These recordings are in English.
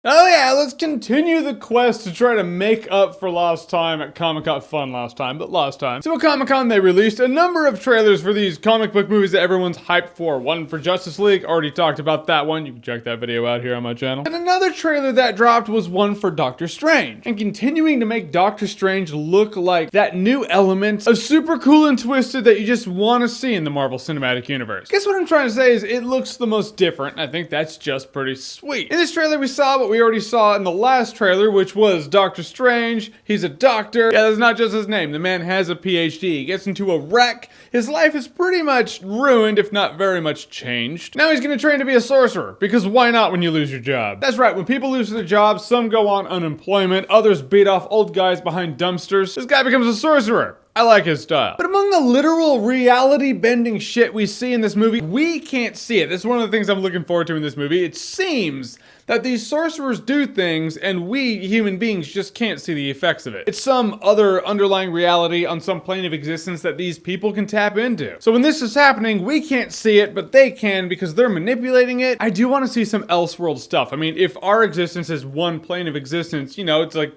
Oh yeah, let's continue the quest to try to make up for lost time at Comic-Con. Fun last time, but lost time. So at Comic-Con, they released a number of trailers for these comic book movies that everyone's hyped for. One for Justice League, already talked about that one. You can check that video out here on my channel. And another trailer that dropped was one for Doctor Strange. And continuing to make Doctor Strange look like that new element of super cool and twisted that you just want to see in the Marvel Cinematic Universe. Guess what I'm trying to say is it looks the most different, and I think that's just pretty sweet. In this trailer, we saw what we already saw in the last trailer, which was Doctor Strange. He's a doctor. Yeah, that's not just his name. The man has a PhD. He gets into a wreck. His life is pretty much ruined, if not very much changed. Now he's gonna train to be a sorcerer, because why not when you lose your job? That's right, when people lose their jobs, some go on unemployment, others beat off old guys behind dumpsters. This guy becomes a sorcerer. I like his style. But among the literal reality-bending shit we see in this movie, we can't see it. This is one of the things I'm looking forward to in this movie. It seems that these sorcerers do things and we human beings just can't see the effects of it. It's some other underlying reality on some plane of existence that these people can tap into. So when this is happening, we can't see it, but they can because they're manipulating it. I do want to see some Elseworld stuff. I mean, if our existence is one plane of existence, you know, it's like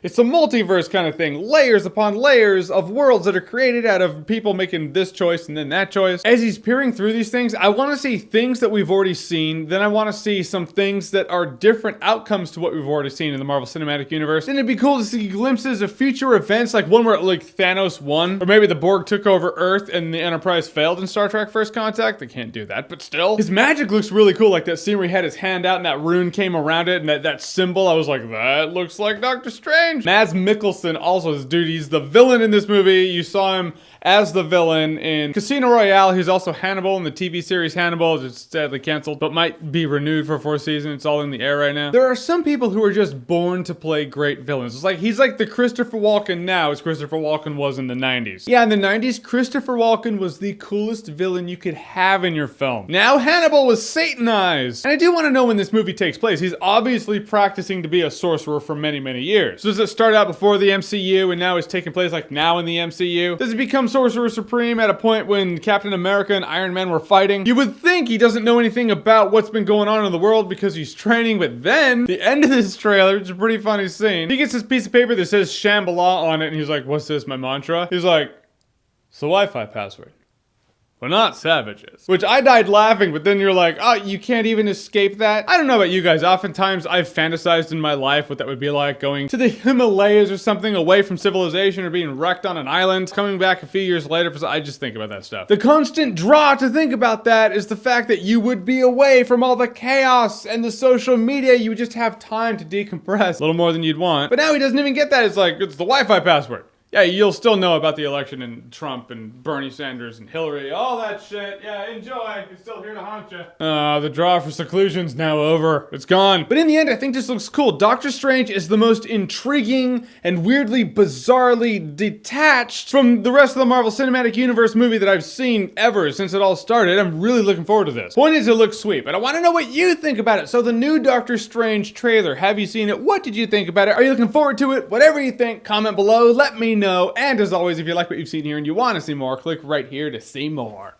it's a multiverse kind of thing. Layers upon layers of worlds that are created out of people making this choice and then that choice. As he's peering through these things, I want to see things that we've already seen. Then I want to see some things that are different outcomes to what we've already seen in the Marvel Cinematic Universe. And it'd be cool to see glimpses of future events, like one where like Thanos won, or maybe the Borg took over Earth and the Enterprise failed in Star Trek First Contact. They can't do that, but still. His magic looks really cool, like that scene where he had his hand out and that rune came around it and that symbol. I was like, that looks like Doctor Strange. Mads Mikkelsen also is, dude, he's the villain in this movie. You saw him as the villain in Casino Royale. He's also Hannibal in the TV series Hannibal, just sadly canceled, but might be renewed for 4th season. It's all in the air right now. There are some people who are just born to play great villains. It's like, he's like the Christopher Walken now as Christopher Walken was in the 90s. Yeah, in the 90s, Christopher Walken was the coolest villain you could have in your film. Now Hannibal was Satanized. And I do want to know when this movie takes place. He's obviously practicing to be a sorcerer for many, many years. So does it start out before the MCU and now it's taking place like now in the MCU? Does he become Sorcerer Supreme at a point when Captain America and Iron Man were fighting? You would think he doesn't know anything about what's been going on in the world because he's training, but then the end of this trailer, it's a pretty funny scene. He gets this piece of paper that says Shambhala on it and he's like, what's this, my mantra? He's like, it's the Wi-Fi password. We're not savages. Which I died laughing, but then you're like, oh, you can't even escape that? I don't know about you guys. Oftentimes I've fantasized in my life what that would be like, going to the Himalayas or something away from civilization or being wrecked on an island, coming back a few years later. I just think about that stuff. The constant draw to think about that is the fact that you would be away from all the chaos and the social media. You would just have time to decompress a little more than you'd want. But now he doesn't even get that. It's like, it's the Wi-Fi password. Yeah, you'll still know about the election and Trump and Bernie Sanders and Hillary, all that shit. Yeah, enjoy. It's still here to haunt you. The draw for seclusion's now over. It's gone. But in the end, I think this looks cool. Doctor Strange is the most intriguing and weirdly, bizarrely detached from the rest of the Marvel Cinematic Universe movie that I've seen ever since it all started. I'm really looking forward to this. Point is, it looks sweet, but I want to know what you think about it. So the new Doctor Strange trailer, have you seen it? What did you think about it? Are you looking forward to it? Whatever you think, comment below. Let me know. And as always, if you like what you've seen here and you want to see more, click right here to see more.